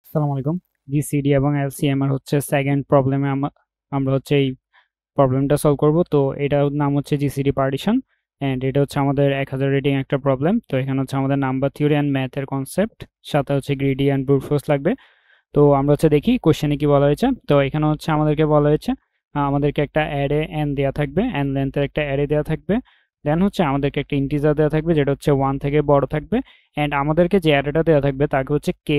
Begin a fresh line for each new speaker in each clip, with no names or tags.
আসসালামু আলাইকুম। জিসিডি এবং এলসিএম হচ্ছে সেকেন্ড প্রবলেমে আমরা হচ্ছে এই প্রবলেমটা সলভ করব। তো এটার নাম হচ্ছে জিসিডি পার্টিশন অ্যান্ড এটা হচ্ছে আমাদের 1000 রেটিং একটা প্রবলেম। তো এখানে হচ্ছে আমাদের নাম্বার থিওরি অ্যান্ড ম্যাথের কনসেপ্ট, সাথে হচ্ছে গ্রিডি অ্যান্ড ব্রুট ফোর্স লাগবে। তো আমরা হচ্ছে দেখি কোশ্চেনে কি বলা হয়েছে। তো এখানে হচ্ছে আমাদেরকে বলা হয়েছে আমাদেরকে একটা অ্যারে এন দেওয়া থাকবে, এন লেন্থের একটা অ্যারে দেওয়া থাকবে। দেন হচ্ছে আমাদেরকে একটা ইন্টিজার দেওয়া থাকবে যেটা হচ্ছে 1 থেকে বড় থাকবে। অ্যান্ড আমাদেরকে যে অ্যারেটা দেওয়া থাকবে তাকে হচ্ছে কে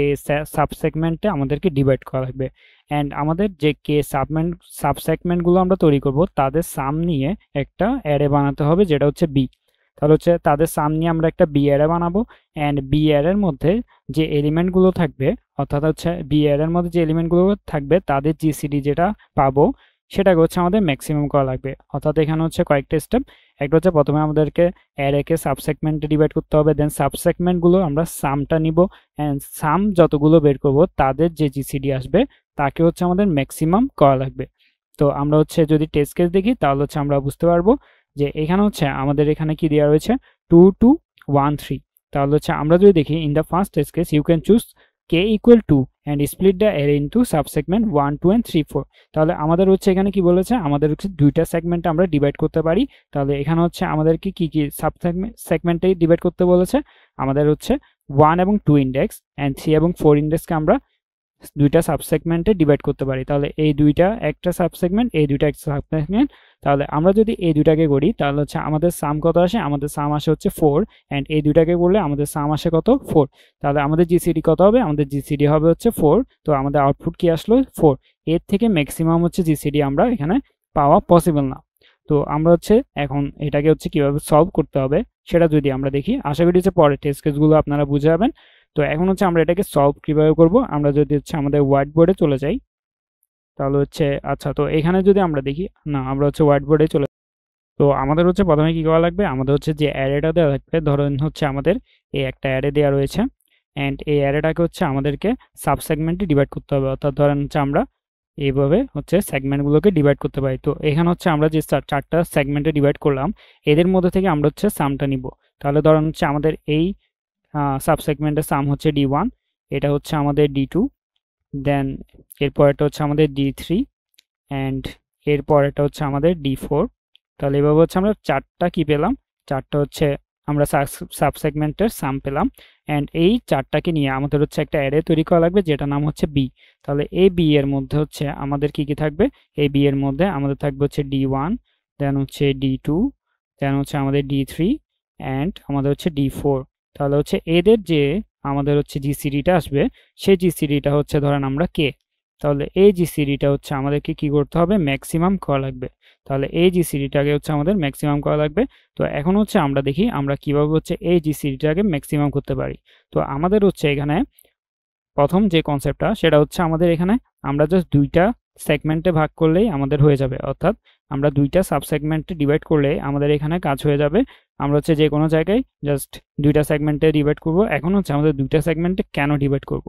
সাবসেগমেন্টে আমাদেরকে ডিভাইড করা লাগবে। অ্যান্ড আমাদের যে কে সাবসেগমেন্টগুলো আমরা তৈরি করব তাদের সাম নিয়ে একটা অ্যারে বানাতে হবে যেটা হচ্ছে বি। তাহলে হচ্ছে তাদের সাম নিয়ে আমরা একটা বি অ্যারে বানাবো। অ্যান্ড বি অ্যারের মধ্যে যে এলিমেন্টগুলো থাকবে, অর্থাৎ হচ্ছে বি এর মধ্যে যে এলিমেন্টগুলো থাকবে তাদের জিসিডি যেটা পাবো সেটাকে হচ্ছে আমাদের ম্যাক্সিমাম করা লাগবে। অর্থাৎ এখানে হচ্ছে কয়েকটা স্টেপ। একটা হচ্ছে প্রথমে আমাদেরকে অ্যারেকে সাবসেগমেন্টে ডিভাইড করতে হবে, দেন সাবসেগমেন্টগুলো আমরা সামটা নিব, অ্যান্ড সাম যতগুলো বের করব তাদের যে জিসিডি আসবে তাকে হচ্ছে আমাদের ম্যাক্সিমাম করা লাগবে। তো আমরা হচ্ছে যদি টেস্ট কেস দেখি তাহলে হচ্ছে আমরা বুঝতে পারবো যে এখানে হচ্ছে আমাদের এখানে কি দেওয়া রয়েছে 2 2 1 3। তাহলে হচ্ছে আমরা যদি দেখি in the first test case you can choose k equal to and split the array into subsegment 1 2 and 3 4। তাহলে আমাদের হচ্ছে এখানে কি বলেছে, আমাদের হচ্ছে দুইটা সেগমেন্টে আমরা ডিভাইড করতে পারি। তাহলে এখানে হচ্ছে আমাদেরকে কি কি সেগমেন্টে ডিভাইড করতে বলেছে, আমাদের হচ্ছে 1 এবং 2 ইন্ডেক্স অ্যান্ড 3 এবং 4 ইন্ডেক্সকে আমরা দুইটা সাবসেগমেন্টে ডিভাইড করতে পারি। তাহলে এই দুইটা একটা সাবসেগমেন্ট, এই দুইটা একটা সাবসেগমেন্ট। তাহলে আমরা যদি এই দুইটাকে করি তাহলে হচ্ছে আমাদের সাম কত আসে, আমাদের সাম আসে হচ্ছে 4। অ্যান্ড এই দুইটাকে করলে আমাদের সাম আসে কত 4। তাহলে আমাদের জিসিডি কত হবে, আমাদের জিসিডি হবে হচ্ছে 4। তো আমাদের আউটপুট কি আসলো 4। এর থেকে ম্যাক্সিমাম হচ্ছে জিসিডি আমরা এখানে পাওয়া পসিবল না। তো আমরা হচ্ছে এখন এটাকে হচ্ছে কিভাবে সলভ করতে হবে সেটা যদি আমরা দেখি, আশা করি হচ্ছে পরের টেস্ট কেসগুলো আপনারা বুঝে যাবেন। তো এখন হচ্ছে আমরা এটাকে সলভ কিভাবে করব, আমরা যদি হচ্ছে আমাদের হোয়াইট বোর্ডে চলে যাই তাহলে হচ্ছে আচ্ছা, তো এখানে যদি আমরা দেখি, না আমরা হচ্ছে হোয়াইট বোর্ডে চলে। তো আমাদের হচ্ছে প্রথমে কি করা লাগবে, আমাদের হচ্ছে যে অ্যারেটা দেওয়া থাকবে, ধরেন হচ্ছে আমাদের এই একটা অ্যারে দেওয়া রয়েছে অ্যান্ড এই অ্যারেটাকে হচ্ছে আমাদেরকে সাবসেগমেন্টে ডিভাইড করতে হবে। অর্থাৎ ধরেন হচ্ছে আমরা এইভাবে হচ্ছে সেগমেন্টগুলোকে ডিভাইড করতে পারি। তো এখানে হচ্ছে আমরা যে চারটা সেগমেন্টে ডিভাইড করলাম এদের মধ্যে থেকে আমরা হচ্ছে সামটা নিব। তাহলে ধরেন হচ্ছে আমাদের এই সাবসেগমেন্টের সাম হচ্ছে D1, এটা হচ্ছে আমাদের D2, দেন এরপর এটা হচ্ছে আমাদের D3 অ্যান্ড এরপর এটা হচ্ছে আমাদের D4। তাহলে এভাবে হচ্ছে আমরা চারটা কি পেলাম, চারটা হচ্ছে আমরা সাবসেগমেন্টের সাম পেলাম। অ্যান্ড এই চারটাকে নিয়ে আমাদের হচ্ছে একটা অ্যারে তৈরি করা লাগবে যেটা নাম হচ্ছে বি। তাহলে এই বি এর মধ্যে হচ্ছে আমাদের কি কি থাকবে, এই বি এর মধ্যে আমাদের থাকবে হচ্ছে D1, দেন হচ্ছে D2, দেন হচ্ছে আমাদের D3 অ্যান্ড আমাদের হচ্ছে D4। তাহলে হচ্ছে এদের যে আমাদের হচ্ছে জিসিডিটা আসবে সেই জিসিডিটা হচ্ছে ধরেন আমরা কে। তাহলে এই জিসিডিটা হচ্ছে আমাদেরকে কি করতে হবে, ম্যাক্সিমাম করা লাগবে। তাহলে এই জিসিডিটাকে হচ্ছে আমাদের ম্যাক্সিমাম করা লাগবে। তো এখন হচ্ছে আমরা দেখি আমরা কিভাবে হচ্ছে এই জিসিডিটাকে ম্যাক্সিমাম করতে পারি। তো আমাদের হচ্ছে এখানে প্রথম যে কনসেপ্টটা সেটা হচ্ছে আমাদের এখানে আমরা জাস্ট দুইটা সেগমেন্টে ভাগ করলেই আমাদের হয়ে যাবে। অর্থাৎ আমরা দুইটা সাবসেগমেন্টে ডিভাইড করলে আমাদের এখানে কাজ হয়ে যাবে। আমরা হচ্ছে যে কোনো জায়গায় জাস্ট দুইটা সেগমেন্টে ডিভাইড করব। এখন হচ্ছে আমাদের দুইটা সেগমেন্টে কেন ডিভাইড করব,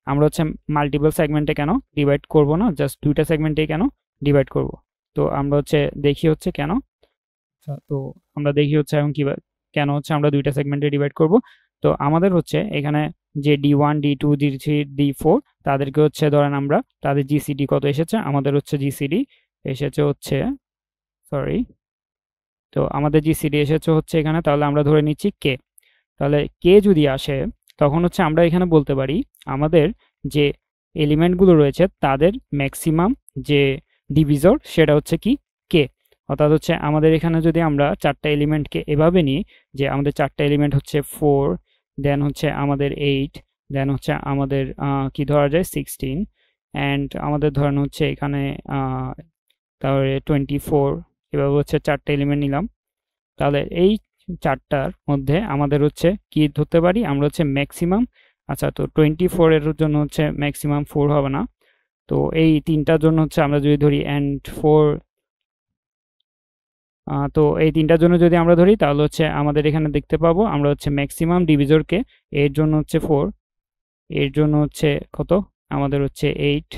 আমরা হচ্ছে মাল্টিপল সেগমেন্টে কেন ডিভাইড করব না, জাস্ট দুইটা সেগমেন্টেই কেন ডিভাইড করব। তো আমরা হচ্ছে দেখি হচ্ছে কেন। তো আমরা দেখি হচ্ছে এখন কিভাবে কেন হচ্ছে আমরা দুইটা সেগমেন্টে ডিভাইড করব। তো আমাদের হচ্ছে এখানে যে D1 D2 D3 D4 তাদেরকে হচ্ছে ধরেন আমরা তাদের জিসিডি কত এসেছে, আমাদের হচ্ছে জিসিডি এসেছে হচ্ছে, সরি, তো আমাদের জিসিডি এসেছে হচ্ছে এখানে, তাহলে আমরা ধরে নিচ্ছি কে। তাহলে কে যদি আসে তখন হচ্ছে আমরা এখানে বলতে পারি আমাদের যে এলিমেন্টগুলো রয়েছে তাদের ম্যাক্সিমাম যে ডিভিজর সেটা হচ্ছে কি কে। অর্থাৎ হচ্ছে আমাদের এখানে যদি আমরা চারটা এলিমেন্টকে এভাবে নিই যে আমাদের চারটা এলিমেন্ট হচ্ছে 4, দেন হচ্ছে আমাদের 8, দেন হচ্ছে আমাদের কি ধরা যায় 16 অ্যান্ড আমাদের ধরেন হচ্ছে এখানে তারপরে 24, এভাবে হচ্ছে চারটা এলিমেন্ট নিলাম। তাহলে এই চারটার মধ্যে আমাদের হচ্ছে কি ধরতে পারি, আমরা হচ্ছে ম্যাক্সিমাম, আচ্ছা তো 24 এর জন্য হচ্ছে ম্যাক্সিমাম 4 হবে না। তো এই তিনটার জন্য হচ্ছে আমরা যদি ধরি অ্যান্ড 4, তো এই তিনটার জন্য যদি আমরা ধরি তাহলে হচ্ছে আমাদের এখানে দেখতে পাবো আমরা হচ্ছে ম্যাক্সিমাম ডিভিজরকে, এর জন্য হচ্ছে 4, এর জন্য হচ্ছে কত, আমাদের হচ্ছে 8,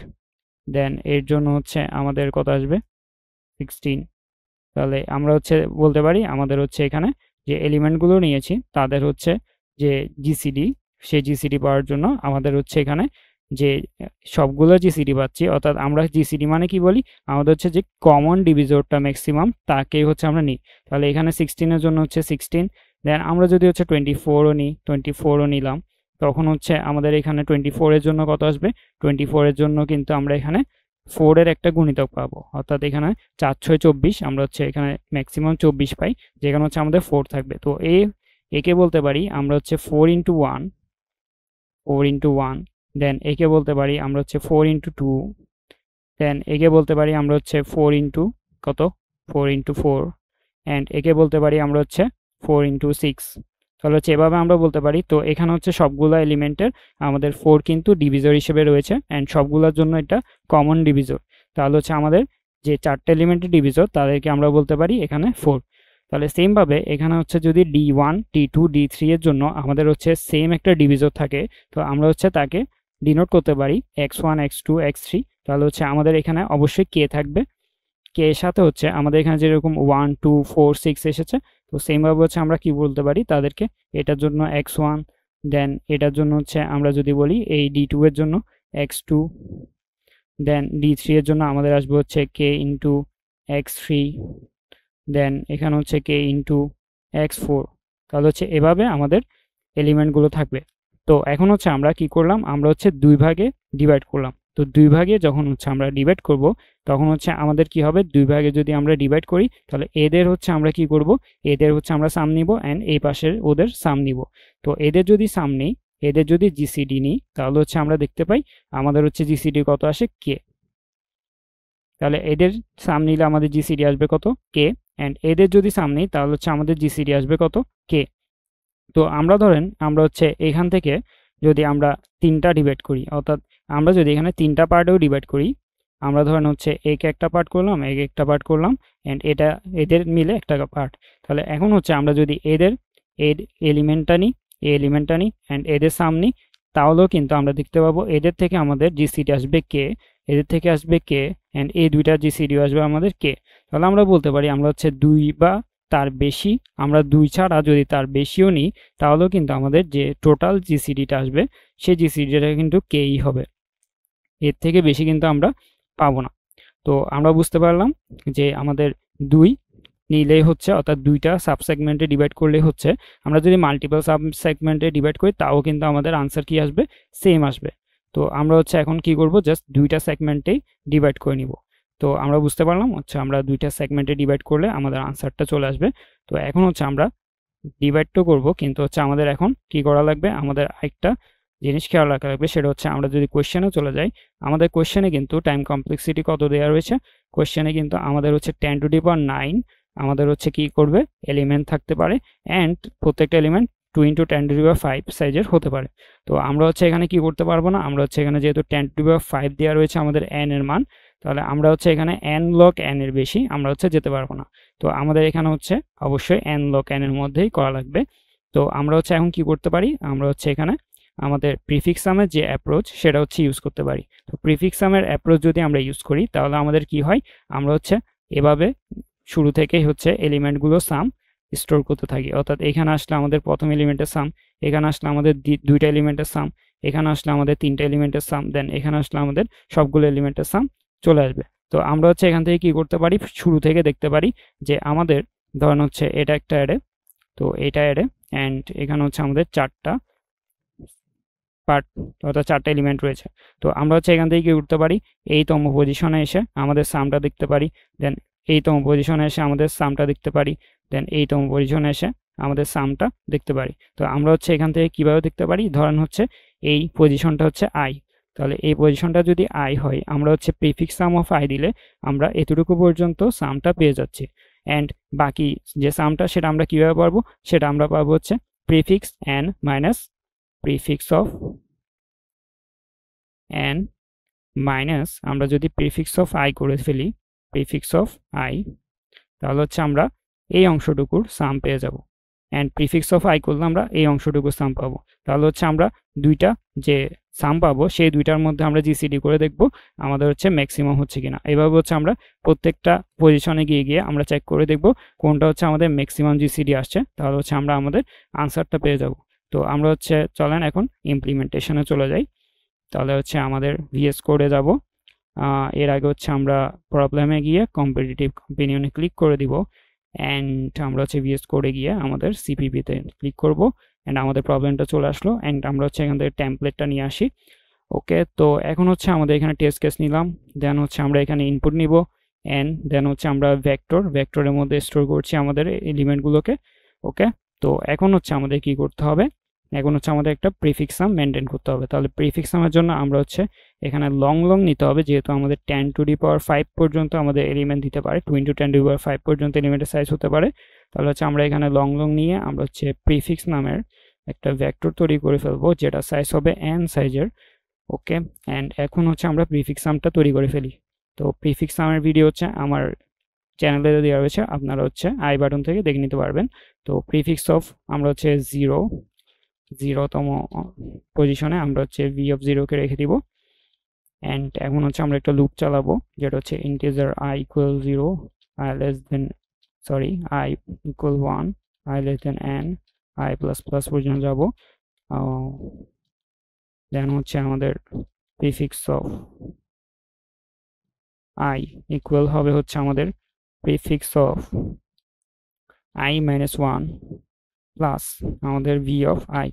দেন এর জন্য হচ্ছে আমাদের কত আসবে 16। তাহলে আমরা হচ্ছে বলতে পারি আমাদের হচ্ছে এখানে যে এলিমেন্টগুলো নিয়েছি তাদের হচ্ছে যে জিসিডি, সেই জিসিডি পাওয়ার জন্য আমাদের হচ্ছে এখানে যে সবগুলো জিসিডি পাচ্ছি, অর্থাৎ আমরা জিসিডি মানে কি বলি, আমাদের হচ্ছে যে কমন ডিভিজরটা ম্যাক্সিমাম তাকেই হচ্ছে আমরা নিই। তাহলে এখানে 16-এর জন্য হচ্ছে 16, দেন আমরা যদি হচ্ছে 24ও নিই, 24ও নিলাম, তখন হচ্ছে আমাদের এখানে 24-এর জন্য কত আসবে, 24-এর জন্য কিন্তু আমরা এখানে 4-এর একটা গুণিতক পাবো, অর্থাৎ এখানে 4×6 = 24, আমরা হচ্ছে এখানে ম্যাক্সিমাম 24 পাই, যেখানে হচ্ছে আমাদের 4 থাকবে। তো একে বলতে পারি আমরা হচ্ছে 4×1, 4×1, দেন একে বলতে পারি আমরা হচ্ছে 4×2, দেন একে বলতে পারি আমরা হচ্ছে 4 কত, 4×4, অ্যান্ড একে বলতে পারি আমরা হচ্ছে 4×6। তাহলে হচ্ছে এভাবে আমরা বলতে পারি। তো এখানে হচ্ছে সবগুলো এলিমেন্টের আমাদের 4 কিন্তু ডিভিজর হিসেবে রয়েছে, অ্যান্ড সবগুলোর জন্য এটা কমন ডিভিজর। তাহলে হচ্ছে আমাদের যে 4টে এলিমেন্টের ডিভিজর তাদেরকে আমরা বলতে পারি এখানে 4। তাহলে সেমভাবে এখানে হচ্ছে যদি D1, D2, D3 এর জন্য আমাদের হচ্ছে সেম একটা ডিভিজর থাকে, তো আমরা হচ্ছে তাকে ডিনোট করতে পারি x1, x2, x3। তাহলে হচ্ছে আমাদের এখানে অবশ্যই কে থাকবে, কে এর সাথে হচ্ছে আমাদের এখানে যেরকম 1, 2, 4, 6 এসেছে, তো সেমভাবে হচ্ছে আমরা কি বলতে পারি তাদেরকে, এটার জন্য x1, দেন এটার জন্য হচ্ছে আমরা যদি বলি এই D2 এর জন্য x2, দেন D3 এর জন্য আমাদের আসবে হচ্ছে k ইন্টু x3, দেন এখানে হচ্ছে k ইন্টু x4। তাহলে হচ্ছে এভাবে আমাদের এলিমেন্টগুলো থাকবে। তো এখন হচ্ছে আমরা কি করলাম, আমরা হচ্ছে 2 ভাগে ডিভাইড করলাম। তো 2 ভাগে যখন হচ্ছে আমরা ডিভাইড করব, তখন হচ্ছে আমাদের কি হবে, 2 ভাগে যদি আমরা ডিভাইড করি, তাহলে এদের হচ্ছে আমরা কি করব, এদের হচ্ছে আমরা সাম নিব, অ্যান্ড এই পাশের ওদের সাম নিব। তো এদের যদি সাম নিই, এদের যদি জিসিডি নিই, তাহলে হচ্ছে আমরা দেখতে পাই আমাদের হচ্ছে জিসিডি কত আসে, কে। তাহলে এদের সাম নিলে আমাদের জিসিডি আসবে কত, কে, অ্যান্ড এদের যদি সাম নিই তাহলে হচ্ছে আমাদের জিসিডি আসবে কত, কে। তো আমরা ধরেন আমরা হচ্ছে এখান থেকে যদি আমরা 3টা ডিভাইড করি, অর্থাৎ আমরা যদি এখানে 3টা পার্টেও ডিভাইড করি, আমরা ধরেন হচ্ছে একে একটা পার্ট করলাম, একে একটা পার্ট করলাম, অ্যান্ড এটা এদের মিলে একটা পার্ট। তাহলে এখন হচ্ছে আমরা যদি এদের এলিমেন্টটা নিই, এই এলিমেন্টটা নিই, অ্যান্ড এদের সাম নিই, তাহলেও কিন্তু আমরা দেখতে পাবো এদের থেকে আমাদের জিসিডি আসবে কে, এদের থেকে আসবে কে, অ্যান্ড এই দুইটার জিসিডিও আসবে আমাদের কে। তাহলে আমরা বলতে পারি আমরা হচ্ছে 2 বা তার বেশি, আমরা 2 ছাড়া যদি তার বেশিও নিই, তাহলেও কিন্তু আমাদের যে টোটাল জিসিডিটা আসবে সেই জিসিডিটা কিন্তু কেই হবে, এর থেকে বেশি কিন্তু আমরা পাবো না। তো আমরা বুঝতে পারলাম যে আমাদের 2 নিলেই হচ্ছে, অর্থাৎ 2টা সাবসেগমেন্টে ডিভাইড করলেই হচ্ছে, আমরা যদি মাল্টিপল সাবসেগমেন্টে ডিভাইড করি তাও কিন্তু আমাদের আনসার কি আসবে, সেম আসবে। তো আমরা হচ্ছে এখন কি করব, জাস্ট 2টা সেগমেন্টেই ডিভাইড করে নিব। তো আমরা বুঝতে পারলাম হচ্ছে আমরা 2টা সেগমেন্টে ডিভাইড করলে আমাদের আনসারটা চলে আসবে। তো এখন হচ্ছে আমরা ডিভাইড তো করবো, কিন্তু হচ্ছে আমাদের এখন কি করা লাগবে, আমাদের আরেকটা জিনিস খেয়াল রাখা লাগবে, সেটা হচ্ছে আমরা যদি কোয়েশ্চেনে চলে যাই, আমাদের কোয়েশ্চেনে কিন্তু টাইম কমপ্লেক্সিটি কত দেওয়া রয়েছে, কোয়েশ্চেনে কিন্তু আমাদের হচ্ছে 10⁹ আমাদের হচ্ছে কি করবে, এলিমেন্ট থাকতে পারে, অ্যান্ড প্রত্যেকটা এলিমেন্ট 2 × 10⁵ সাইজের হতে পারে। তো আমরা হচ্ছে এখানে কি করতে পারবো না, আমরা হচ্ছে এখানে যেহেতু 10⁵ দেওয়া রয়েছে আমাদের n এর মান, তাহলে আমরা হচ্ছে এখানে n log n এর বেশি আমরা হচ্ছে যেতে পারবো না। তো আমাদের এখানে হচ্ছে অবশ্যই n log n এর মধ্যেই করা লাগবে। তো আমরা হচ্ছে এখন কি করতে পারি, আমরা হচ্ছে এখানে আমাদের প্রিফিক্স সামের যে অ্যাপ্রোচ সেটা হচ্ছে ইউজ করতে পারি। তো প্রিফিক্স সামের অ্যাপ্রোচ যদি আমরা ইউজ করি, তাহলে আমাদের কি হয়, আমরা হচ্ছে এভাবে শুরু থেকেই হচ্ছে এলিমেন্টগুলো সাম স্টোর করতে থাকি, অর্থাৎ এখানে আসলে আমাদের প্রথম এলিমেন্টের সাম, এখানে আসলে আমাদের 2টা এলিমেন্টের সাম, এখানে আসলে আমাদের 3টা এলিমেন্টের সাম, দেন এখানে আসলে আমাদের সবগুলো এলিমেন্টের সাম চলে আসবে। তো আমরা হচ্ছে এখান থেকে কি করতে পারি, শুরু থেকে দেখতে পারি যে আমাদের ধরেন হচ্ছে এটা একটা অ্যারে, তো এটা অ্যারে, অ্যান্ড এখানে হচ্ছে আমাদের 4টা পার্ট, অর্থাৎ 4টা এলিমেন্ট রয়েছে। তো আমরা হচ্ছে এখান থেকে কি করতে পারি, এইতম পজিশনে এসে আমাদের সামটা দেখতে পারি, দেন এইতম পজিশনে এসে আমাদের সামটা দেখতে পারি, দেন এইতম পজিশনে এসে আমাদের সামটা দেখতে পারি। তো আমরা হচ্ছে এখান থেকে কিভাবে দেখতে পারি, ধরেন হচ্ছে এই পজিশনটা হচ্ছে i, তাহলে এই পজিশনটা যদি i হয়, আমরা হচ্ছে প্রিফিক্স সাম অফ i দিলে আমরা এতটুকু পর্যন্ত সামটা পেয়ে যাচ্ছি, অ্যান্ড বাকি যে সামটা সেটা আমরা কিভাবে পাবো, সেটা আমরা পাবো হচ্ছে prefix n minus prefix of n minus, আমরা যদি প্রিফিক্স অফ i করে ফেলি, প্রিফিক্স অফ i, তাহলে হচ্ছে আমরা এই অংশটুকুর সাম পেয়ে যাব, অ্যান্ড প্রিফিক্স অফ i করলে আমরা এই অংশটুকুর সাম পাবো। তাহলে হচ্ছে আমরা দুইটা যে সাম পাবো সেই দুইটার মধ্যে আমরা জিসিডি করে দেখব আমাদের হচ্ছে ম্যাক্সিমাম হচ্ছে কিনা। এভাবে হচ্ছে আমরা প্রত্যেকটা পজিশনে গিয়ে গিয়ে আমরা চেক করে দেখব কোনটা হচ্ছে আমাদের ম্যাক্সিমাম জিসিডি আসছে, তাহলে হচ্ছে আমরা আমাদের আনসারটা পেয়ে যাব। তো আমরা হচ্ছে চলেন এখন ইমপ্লিমেন্টেশনে চলে যাই। তাহলে হচ্ছে আমাদের ভিএস কোডে যাব। এর আগে হচ্ছে আমরা প্রবলেমে গিয়ে কম্পিটিটিভ অপিনিয়নে ক্লিক করে দিব, অ্যান্ড আমরা হচ্ছে ভিএস কোডে গিয়ে আমাদের সিপিপিতে ক্লিক করব, অ্যান্ড আমাদের প্রবলেমটা চলে আসলো, অ্যান্ড আমরা হচ্ছে এখান থেকে টেমপ্লেটটা নিয়ে আসি। ওকে, তো এখন হচ্ছে আমাদের এখানে টেস্ট কেস নিলাম, দেন হচ্ছে আমরা এখানে ইনপুট নিব, অ্যান্ড দেন হচ্ছে আমরা ভেক্টরের মধ্যে স্টোর করছি আমাদের এলিমেন্টগুলোকে। ওকে, তো এখন হচ্ছে আমাদের কি করতে হবে, এখন হচ্ছে আমাদের একটা প্রিফিক্স সাম মেনটেন করতে হবে। তাহলে প্রিফিক্স সামের জন্য আমরা হচ্ছে এখানে লং নিতে হবে, যেহেতু আমাদের 10⁵ পর্যন্ত আমাদের এলিমেন্ট দিতে পারে, 2 × 10⁵ পর্যন্ত এলিমেন্টের সাইজ হতে পারে। তাহলে হচ্ছে আমরা এখানে লং নিয়ে আমরা হচ্ছে প্রিফিক্স নামের একটা ভেক্টর তৈরি করে ফেলবো, যেটা সাইজ হবে n সাইজের। ওকে, অ্যান্ড এখন হচ্ছে আমরা প্রিফিক্স সামটা তৈরি করে ফেলি। তো প্রিফিক্স সামের ভিডিও হচ্ছে আমার চ্যানেলে দেওয়া রয়েছে, আপনারা হচ্ছে আই বাটন থেকে দেখে নিতে পারবেন। তো প্রিফিক্স অফ আমরা হচ্ছে 0তম পজিশনে আমরা হচ্ছে v(0) কে রেখে দিব, অ্যান্ড এখন হচ্ছে আমরা একটা লুপ চালাবো, যেটা হচ্ছে integer i = 0, i = 1, i n, i++ পর্যন্ত যাব। দেন হচ্ছে আমাদের প্রিফিক্স অফ i ইকুয়াল হবে হচ্ছে আমাদের প্রিফিক্স অফ i-1 প্লাস আমাদের v(i).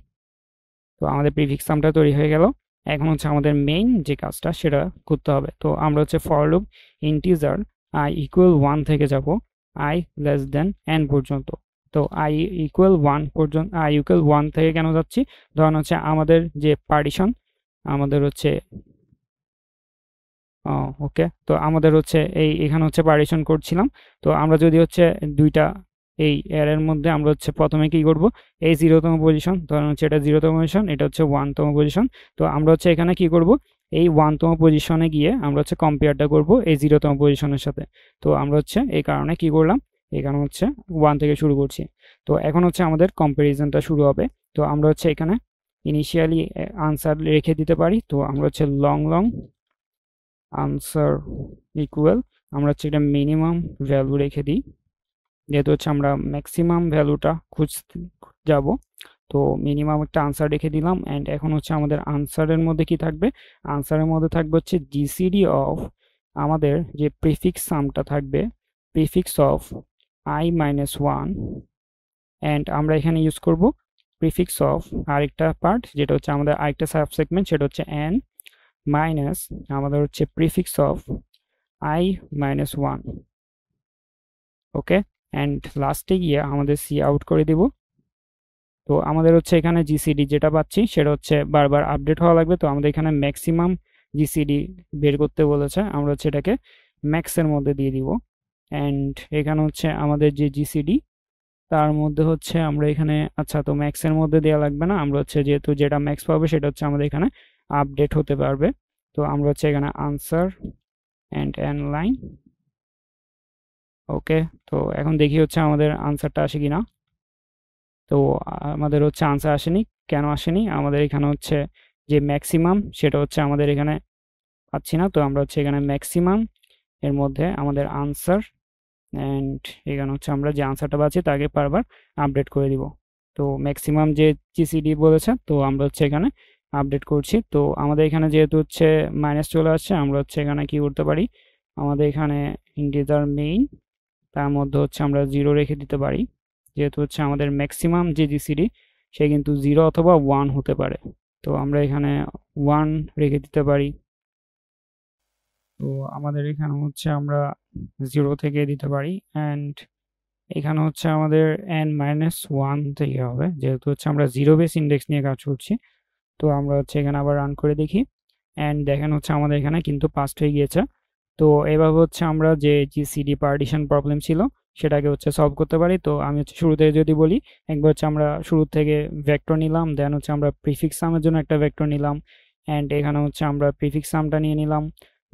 তো আমাদের প্রিফিক্স সামটা তৈরি হয়ে গেল। এখন হচ্ছে আমাদের মেইন যে কাজটা সেটা করতে হবে। তো আমরা হচ্ছে ফর লুপ ইন্টিজার i = 1 থেকে যাব i n পর্যন্ত। তো i = 1 পর্যন্ত, i = 1 থেকে কেন যাচ্ছি, ধরুন হচ্ছে আমাদের যে পার্টিশন আমাদের হচ্ছে ওকে, তো আমাদের হচ্ছে এখানে হচ্ছে পার্টিশন করছিলাম। তো আমরা যদি হচ্ছে দুইটা এই এর মধ্যে আমরা হচ্ছে প্রথমে কি করব, এই 0তম পজিশন, ধরুন হচ্ছে এটা 0তম পজিশন, এটা হচ্ছে 1তম পজিশন। তো আমরা হচ্ছে এখানে কি করব, এই 1তম পজিশনে গিয়ে আমরা হচ্ছে কম্পেয়ারটা করব এই 0তম পজিশনের সাথে। তো আমরা হচ্ছে এই কারণে কি করলাম, এখানে হচ্ছে 1 থেকে শুরু করছি। তো এখন হচ্ছে আমাদের কম্প্যারিজনটা শুরু হবে। তো আমরা হচ্ছে এখানে ইনিশিয়ালি আনসার রেখে দিতে পারি। তো আমরা হচ্ছে লং আনসার ইকুয়াল, আমরা হচ্ছে এটা মিনিমাম ভ্যালু রেখে দিই, যেহেতু হচ্ছে আমরা ম্যাক্সিমাম ভ্যালুটা খুঁজতে যাব। তো মিনিমাম একটা আনসার রেখে দিলাম, অ্যান্ড এখন হচ্ছে আমাদের আনসারের মধ্যে কি থাকবে, আনসারের মধ্যে থাকবে হচ্ছে জিসিডি অফ আমাদের যে প্রিফিক্স সামটা থাকবে, প্রিফিক্স অফ i-1, অ্যান্ড আমরা এখানে ইউজ করব প্রিফিক্স অফ আরেকটা পার্ট, যেটা হচ্ছে আমাদের আরেকটা সাবসেগমেন্ট, সেটা হচ্ছে n মাইনাস আমাদের হচ্ছে prefix of i-1। Okay, and লাস্টে গিয়ে আমাদের সি আউট করে দিব। তো আমাদের হচ্ছে এখানে জিসিডি যেটা পাচ্ছি সেটা হচ্ছে বারবার আপডেট হওয়া লাগবে। তো আমাদের এখানে ম্যাক্সিমাম জিসিডি বের করতে বলেছে, আমরা হচ্ছে এটাকে ম্যাক্সের মধ্যে দিয়ে দিব, অ্যান্ড এখানে হচ্ছে আমাদের যে জিসিডি তার মধ্যে হচ্ছে আমরা এখানে, আচ্ছা তো ম্যাক্সের মধ্যে দেওয়া লাগবে না, আমরা হচ্ছে যেহেতু যেটা ম্যাক্স পাবে সেটা হচ্ছে আমাদের এখানে আপডেট হতে পারবে। তো আমরা হচ্ছে এখানে আনসার অ্যান্ড n লাইন। ওকে, তো এখন দেখি হচ্ছে আমাদের আনসারটা আসে কিনা। তো আমাদের হচ্ছে আনসার আসেনি, কেন আসেনি, আমাদের এখানে হচ্ছে যে ম্যাক্সিমাম সেটা হচ্ছে আমাদের এখানে পাচ্ছি না। তো আমরা হচ্ছে এখানে ম্যাক্সিমাম এর মধ্যে আমাদের আনসার, অ্যান্ড এখানে হচ্ছে আমরা যে আনসারটা পাচ্ছি তাকে বারবার আপডেট করে দিব। তো ম্যাক্সিমাম যে জিসিডি বলেছে, তো আমরা হচ্ছে এখানে আপডেট করছি। তো আমাদের এখানে যেহেতু হচ্ছে মাইনাস চলে আসছে, আমরা হচ্ছে এখানে কি করতে পারি, আমাদের এখানে ইন্টিজার মেইন তার মধ্যে হচ্ছে আমরা 0 রেখে দিতে পারি, যেহেতু হচ্ছে আমাদের ম্যাক্সিমাম যে জিসিডি সে কিন্তু 0 অথবা 1 হতে পারে। তো আমরা এখানে 1 রেখে দিতে পারি। তো আমাদের এখানে হচ্ছে আমরা 0 থেকে দিতে পারি, অ্যান্ড এখানে হচ্ছে আমাদের n-1 থেকে হবে, যেহেতু হচ্ছে আমরা 0 বেস ইন্ডেক্স নিয়ে কাজ করছি। তো আমরা হচ্ছে এখানে আবার রান করে দেখি, অ্যান্ড দেখেন হচ্ছে আমাদের এখানে কিন্তু পাস্ট হয়ে গিয়েছে। তো এভাবে হচ্ছে আমরা যে জিসিডি পার্টিশন প্রবলেম ছিল সেটাকে হচ্ছে সলভ করতে পারি। তো আমি হচ্ছে শুরু থেকে যদি বলি, একবার হচ্ছে আমরা শুরু থেকে ভেক্টর নিলাম, দেন হচ্ছে আমরা প্রিফিক্স সামের জন্য একটা ভেক্টর নিলাম, অ্যান্ড এখানে হচ্ছে আমরা প্রিফিক্স সামটা নিয়ে নিলাম।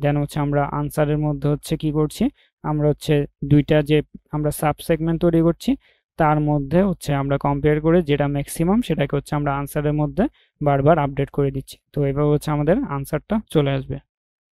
দেন হচ্ছে আমরা আনসারের মধ্যে হচ্ছে কি করছি, আমরা হচ্ছে দুইটা যে আমরা সাব সেগমেন্ট তৈরি করছি তার মধ্যে হচ্ছে আমরা কম্পেয়ার করে যেটা ম্যাক্সিমাম সেটাকে হচ্ছে আমরা আনসারের মধ্যে বারবার আপডেট করে দিচ্ছি। তো এভাবে হচ্ছে আমাদের আনসারটা চলে আসবে।